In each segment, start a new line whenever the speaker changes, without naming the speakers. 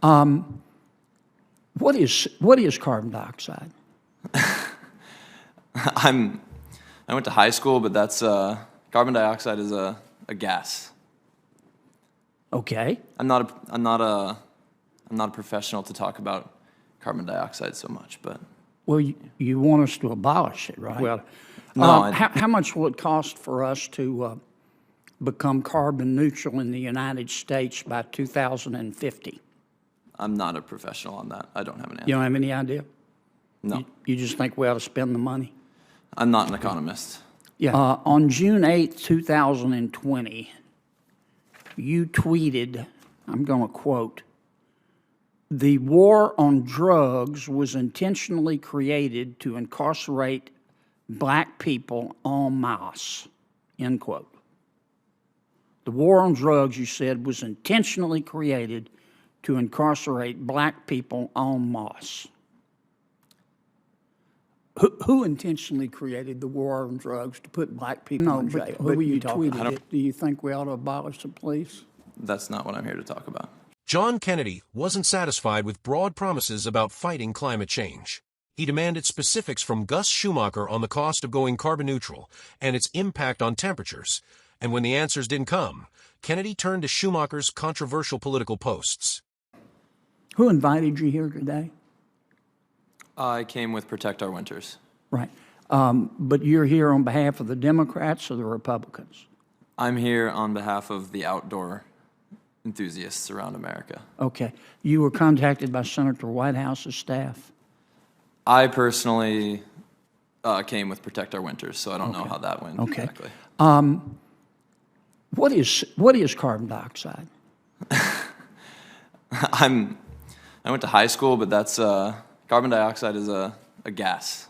What is carbon dioxide?
I went to high school, but that's carbon dioxide is a gas.
Okay.
I'm not a professional to talk about carbon dioxide so much, but
Well, you want us to abolish it, right? Well,
no.
how much will it cost for us to become carbon neutral in the United States by 2050?
I'm not a professional on that. I don't have an answer.
You don't have any idea?
No,
You just think we ought to spend the money?
I'm not an economist.
Yeah. On June 8th, 2020, you tweeted, I'm going to quote, "The war on drugs was intentionally created to incarcerate black people en masse," end quote. The war on drugs, you said, was intentionally created to incarcerate black people en masse. Who intentionally created the war on drugs to put black people in jail? Who were you talking about? Do you think we ought to abolish the police?
That's not what I'm here to talk about.
John Kennedy wasn't satisfied with broad promises about fighting climate change. He demanded specifics from Gus Schumacher on the cost of going carbon neutral and its impact on temperatures. And when the answers didn't come, Kennedy turned to Schumacher's controversial political posts.
Who invited you here today?
I came with Protect Our Winters.
Right. But you're here on behalf of the Democrats or the Republicans?
I'm here on behalf of the outdoor enthusiasts around America.
Okay. You were contacted by Senator Whitehouse's staff?
I personally came with Protect Our Winters, so I don't know how that went exactly.
What is carbon dioxide?
I went to high school, but that's carbon dioxide is a gas.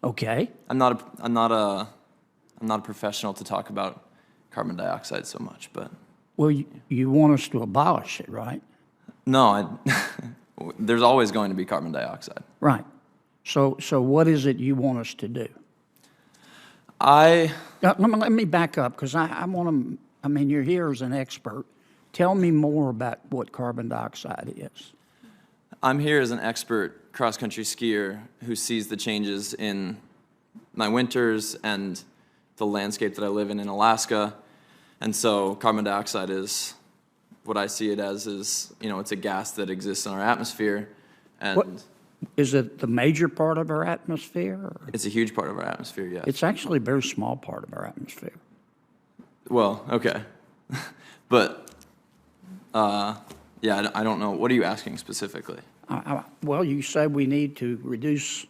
Okay.
I'm not a professional to talk about carbon dioxide so much, but
Well, you want us to abolish it, right?
no, there's always going to be carbon dioxide.
Right. So what is it you want us to do?
I
Let me back up, because I want to, I mean, you're here as an expert. Tell me more about what carbon dioxide is.
I'm here as an expert cross-country skier who sees the changes in my winters and the landscape that I live in Alaska. And so carbon dioxide is what I see it as is, it's a gas that exists in our atmosphere. And
What, is it the major part of our atmosphere? Or?
It's a huge part of our atmosphere, yes.
It's actually a very small part of our atmosphere.
Well, okay. But, yeah, I don't know. What are you asking specifically?
Well, you said we need to reduce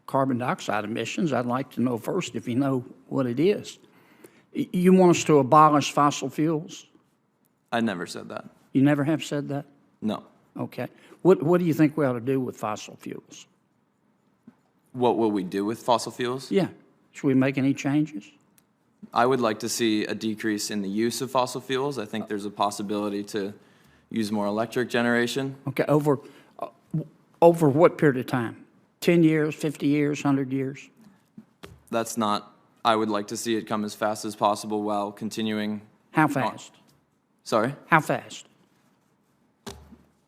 carbon dioxide emissions. I'd like to know first if you know what it is. You want us to abolish fossil fuels?
I never said that.
You never have said that?
No.
Okay. What do you think we ought to do with fossil fuels?
What will we do with fossil fuels?
Yeah. Should we make any changes?
I would like to see a decrease in the use of fossil fuels. I think there's a possibility to use more electric generation.
Okay. Over what period of time? 10 years, 50 years, 100 years?
That's not, I would like to see it come as fast as possible while continuing.
How fast?
Sorry?
How fast?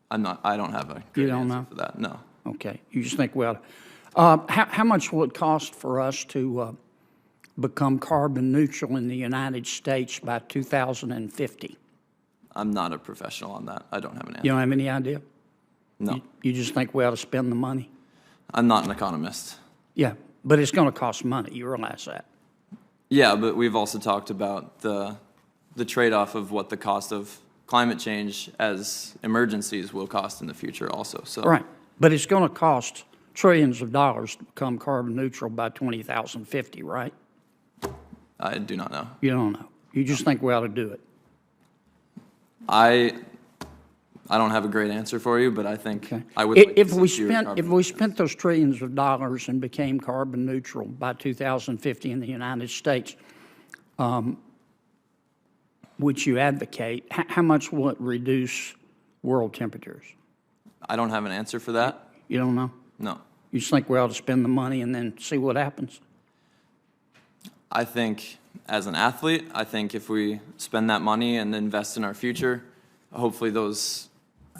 I don't have a good answer for that, no.
Okay. You just think, well, how much will it cost for us to become carbon neutral in the United States by 2050?
I'm not a professional on that. I don't have an answer.
You don't have any idea?
No.
You just think we ought to spend the money?
I'm not an economist.
Yeah, but it's going to cost money. You realize that?
Yeah, but we've also talked about the trade-off of what the cost of climate change as emergencies will cost in the future also. So.
Right, but it's going to cost trillions of dollars to become carbon neutral by 2050, right?
I do not know.
You don't know. You just think we ought to do it.
I don't have a great answer for you, but I think
Okay.
I would like
if
to
we
see
spent those trillions of dollars and became carbon neutral by 2050 in the United States, which you advocate, how much will it reduce world temperatures?
I don't have an answer for that.
You don't know?
No.
You just think we ought to spend the money and then see what happens?
I think as an athlete, I think if we spend that money and invest in our future, hopefully those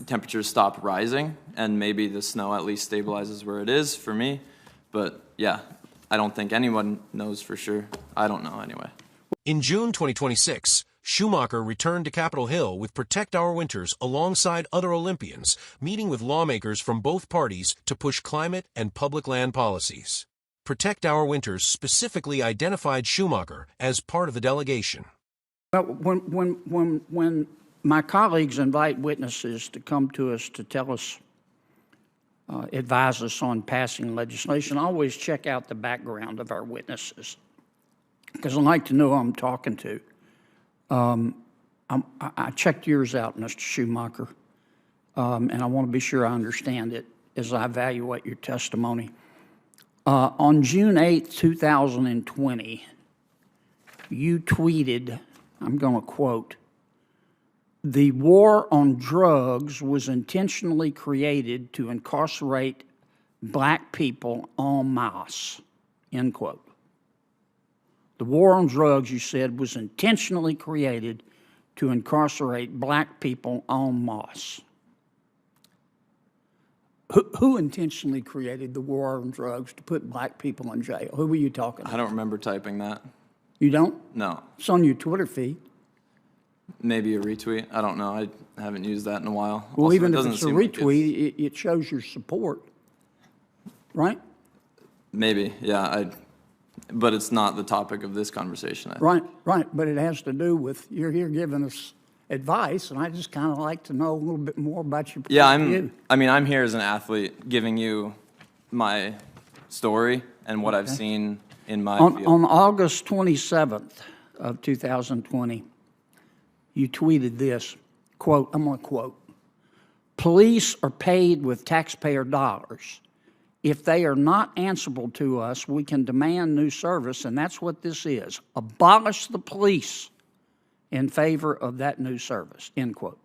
temperatures stop rising, and maybe the snow at least stabilizes where it is for me. But yeah, I don't think anyone knows for sure. I don't know anyway.
In June 2026, Schumacher returned to Capitol Hill with Protect Our Winters alongside other Olympians, meeting with lawmakers from both parties to push climate and public land policies. Protect Our Winters specifically identified Schumacher as part of the delegation.
Well, when my colleagues invite witnesses to come to us to tell us, advise us on passing legislation, I always check out the background of our witnesses because I like to know who I'm talking to. I checked yours out, Mr. Schumacher, and I want to be sure I understand it as I evaluate your testimony. On June 8, 2020, you tweeted, I'm going to quote, "The war on drugs was intentionally created to incarcerate black people en masse," end quote. The war on drugs, you said, was intentionally created to incarcerate black people en masse. Who intentionally created the war on drugs to put black people in jail? Who were you talking about?
I don't remember typing that.
You don't?
No.
It's on your Twitter feed.
Maybe a retweet. I don't know. I haven't used that in a while.
Well,
Also,
even
it
if
doesn't
it's a
seem like
retweet, it shows your support, right?
Maybe, yeah. But it's not the topic of this conversation.
Right. But it has to do with you're here giving us advice, and I just kind of like to know a little bit more about your point of view.
I'm here as an athlete giving you my story and what I've seen in my field.
On August 27th of 2020, you tweeted this, quote, I'm going to quote, "Police are paid with taxpayer dollars. If they are not answerable to us, we can demand new service, and that's what this is. Abolish the police in favor of that new service," end quote.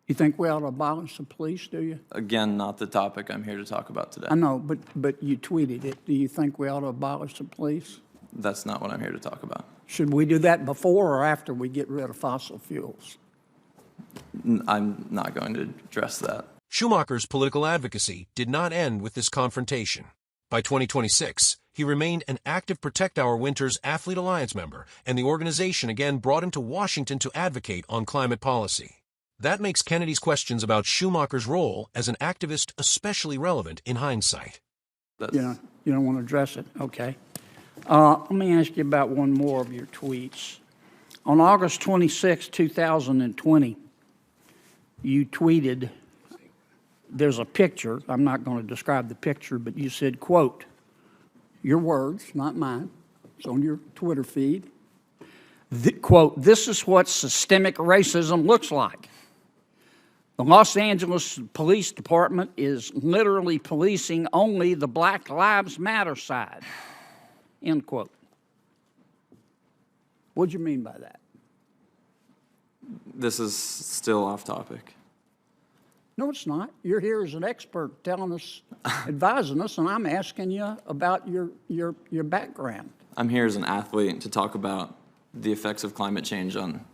You think we ought to abolish the police, do you?
Again, not the topic I'm here to talk about today.
I know, but you tweeted it. Do you think we ought to abolish the police?
That's not what I'm here to talk about.
Should we do that before or after we get rid of fossil fuels?
I'm not going to address that.
Schumacher's political advocacy did not end with this confrontation. By 2026, he remained an active Protect Our Winters Athlete Alliance member, and the organization again brought him to Washington to advocate on climate policy. That makes Kennedy's questions about Schumacher's role as an activist especially relevant in hindsight.
You don't want to address it? Okay. Let me ask you about one more of your tweets. On August 26, 2020, you tweeted, there's a picture, I'm not going to describe the picture, but you said, quote, your words, not mine, it's on your Twitter feed, quote, "This is what systemic racism looks like. The Los Angeles Police Department is literally policing only the Black Lives Matter side," end quote. What do you mean by that?
This is still off topic.
No, it's not. You're here as an expert telling us, advising us, and I'm asking you about your background.
I'm here as an athlete to talk about the effects of climate change on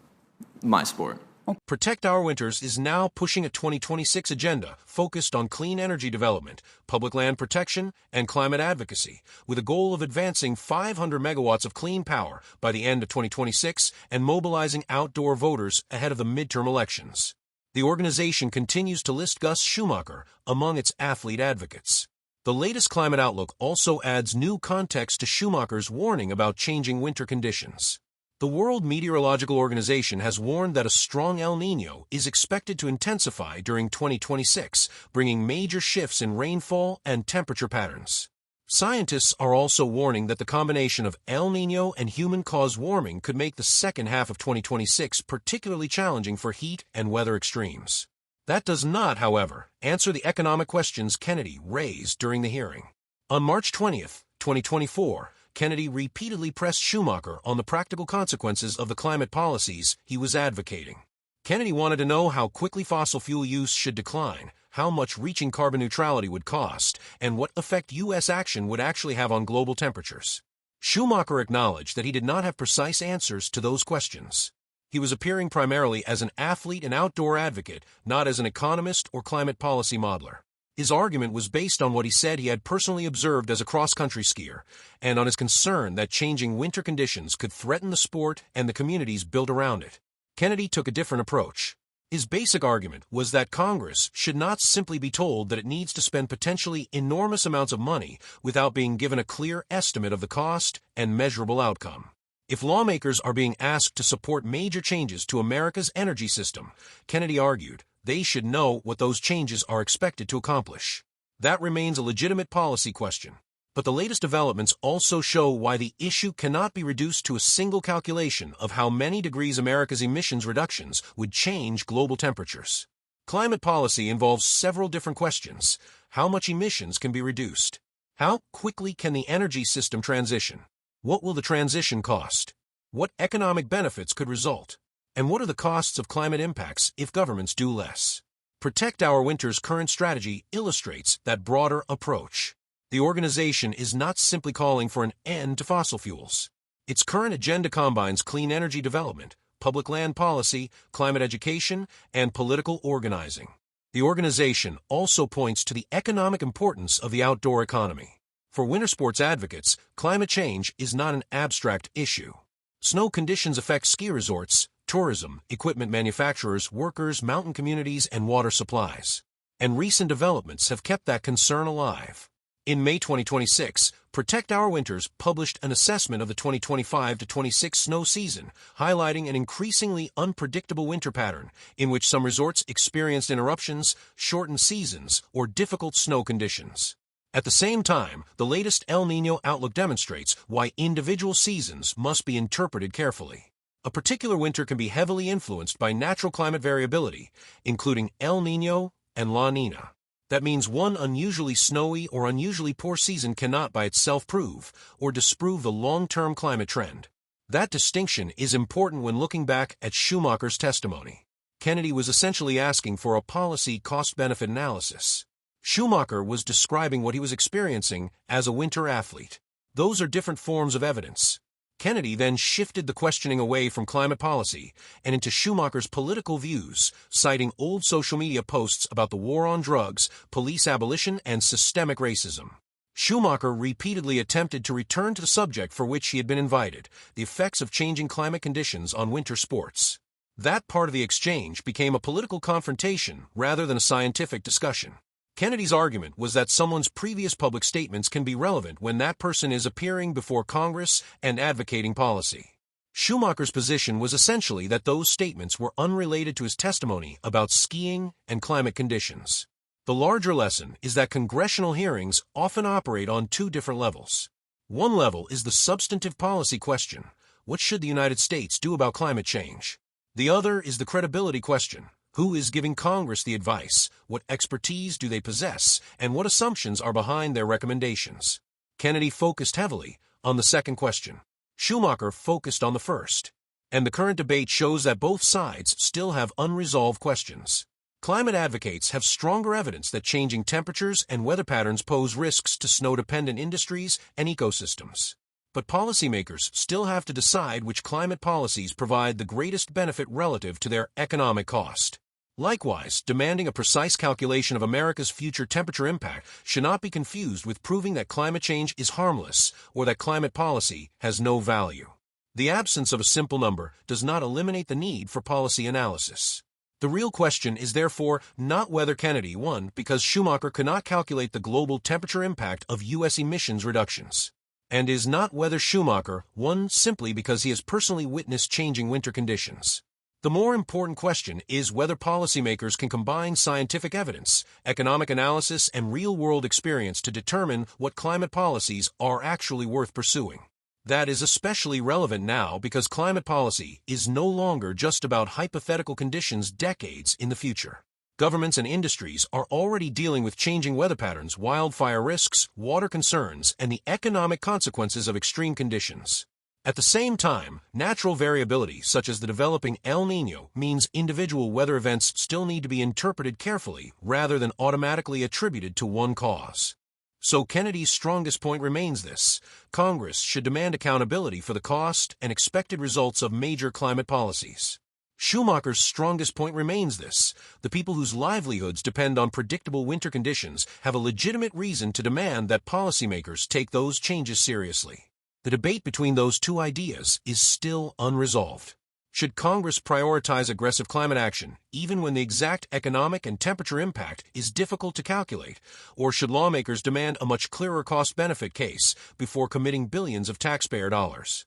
my sport.
Protect Our Winters is now pushing a 2026 agenda focused on clean energy development, public land protection, and climate advocacy, with a goal of advancing 500 megawatts of clean power by the end of 2026 and mobilizing outdoor voters ahead of the midterm elections. The organization continues to list Gus Schumacher among its athlete advocates. The latest climate outlook also adds new context to Schumacher's warning about changing winter conditions. The World Meteorological Organization has warned that a strong El Niño is expected to intensify during 2026, bringing major shifts in rainfall and temperature patterns. Scientists are also warning that the combination of El Niño and human-caused warming could make the second half of 2026 particularly challenging for heat and weather extremes. That does not, however, answer the economic questions Kennedy raised during the hearing. On March 20th, 2024, Kennedy repeatedly pressed Schumacher on the practical consequences of the climate policies he was advocating. Kennedy wanted to know how quickly fossil fuel use should decline, how much reaching carbon neutrality would cost, and what effect U.S. action would actually have on global temperatures. Schumacher acknowledged that he did not have precise answers to those questions. He He was appearing primarily as an athlete and outdoor advocate, not as an economist or climate policy modeler. His argument was based on what he said he had personally observed as a cross-country skier, and on his concern that changing winter conditions could threaten the sport and the communities built around it. Kennedy took a different approach. His basic argument was that Congress should not simply be told that it needs to spend potentially enormous amounts of money without being given a clear estimate of the cost and measurable outcome. If lawmakers are being asked to support major changes to America's energy system, Kennedy argued, they should know what those changes are expected to accomplish. That remains a legitimate policy question. But the latest developments also show why the issue cannot be reduced to a single calculation of how many degrees America's emissions reductions would change global temperatures. Climate policy involves several different questions. How much emissions can be reduced? How quickly can the energy system transition? What will the transition cost? What economic benefits could result? And what are the costs of climate impacts if governments do less? Protect Our Winter's current strategy illustrates that broader approach. The organization is not simply calling for an end to fossil fuels. Its current agenda combines clean energy development, public land policy, climate education, and political organizing. The organization also points to the economic importance of the outdoor economy. For winter sports advocates, climate change is not an abstract issue. Snow conditions affect ski resorts, tourism, equipment manufacturers, workers, mountain communities, and water supplies. And recent developments have kept that concern alive. In May 2026, Protect Our Winters published an assessment of the 2025-26 snow season, highlighting an increasingly unpredictable winter pattern in which some resorts experienced interruptions, shortened seasons, or difficult snow conditions. At the same time, the latest El Niño outlook demonstrates why individual seasons must be interpreted carefully. A particular winter can be heavily influenced by natural climate variability, including El Niño and La Niña. That means one unusually snowy or unusually poor season cannot by itself prove or disprove the long-term climate trend. That distinction is important when looking back at Schumacher's testimony. Kennedy was essentially asking for a policy cost-benefit analysis. Schumacher was describing what he was experiencing as a winter athlete. Those are different forms of evidence. Kennedy then shifted the questioning away from climate policy and into Schumacher's political views, citing old social media posts about the war on drugs, police abolition, and systemic racism. Schumacher repeatedly attempted to return to the subject for which he had been invited, the effects of changing climate conditions on winter sports. That part of the exchange became a political confrontation rather than a scientific discussion. Kennedy's argument was that someone's previous public statements can be relevant when that person is appearing before Congress and advocating policy. Schumacher's position was essentially that those statements were unrelated to his testimony about skiing and climate conditions. The larger lesson is that congressional hearings often operate on two different levels. One level is the substantive policy question: what should the United States do about climate change? The other is the credibility question: who is giving Congress the advice? What expertise do they possess? And what assumptions are behind their recommendations? Kennedy focused heavily on the second question. Schumacher focused on the first. And the current debate shows that both sides still have unresolved questions. Climate advocates have stronger evidence that changing temperatures and weather patterns pose risks to snow-dependent industries and ecosystems. But policymakers still have to decide which climate policies provide the greatest benefit relative to their economic cost. Likewise, demanding a precise calculation of America's future temperature impact should not be confused with proving that climate change is harmless or that climate policy has no value. The absence of a simple number does not eliminate the need for policy analysis. The real question is therefore not whether Kennedy won because Schumacher could not calculate the global temperature impact of U.S. emissions reductions, and is not whether Schumacher won simply because he has personally witnessed changing winter conditions. The more important question is whether policymakers can combine scientific evidence, economic analysis, and real-world experience to determine what climate policies are actually worth pursuing. That is especially relevant now because climate policy is no longer just about hypothetical conditions decades in the future. Governments and industries are already dealing with changing weather patterns, wildfire risks, water concerns, and the economic consequences of extreme conditions. At the same time, natural variability, such as the developing El Niño, means individual weather events still need to be interpreted carefully rather than automatically attributed to one cause. So Kennedy's strongest point remains this: Congress should demand accountability for the cost and expected results of major climate policies. Schumacher's strongest point remains this: the people whose livelihoods depend on predictable winter conditions have a legitimate reason to demand that policymakers take those changes seriously. The debate between those two ideas is still unresolved. Should Congress prioritize aggressive climate action, even when the exact economic and temperature impact is difficult to calculate, or should lawmakers demand a much clearer cost-benefit case before committing billions of taxpayer dollars?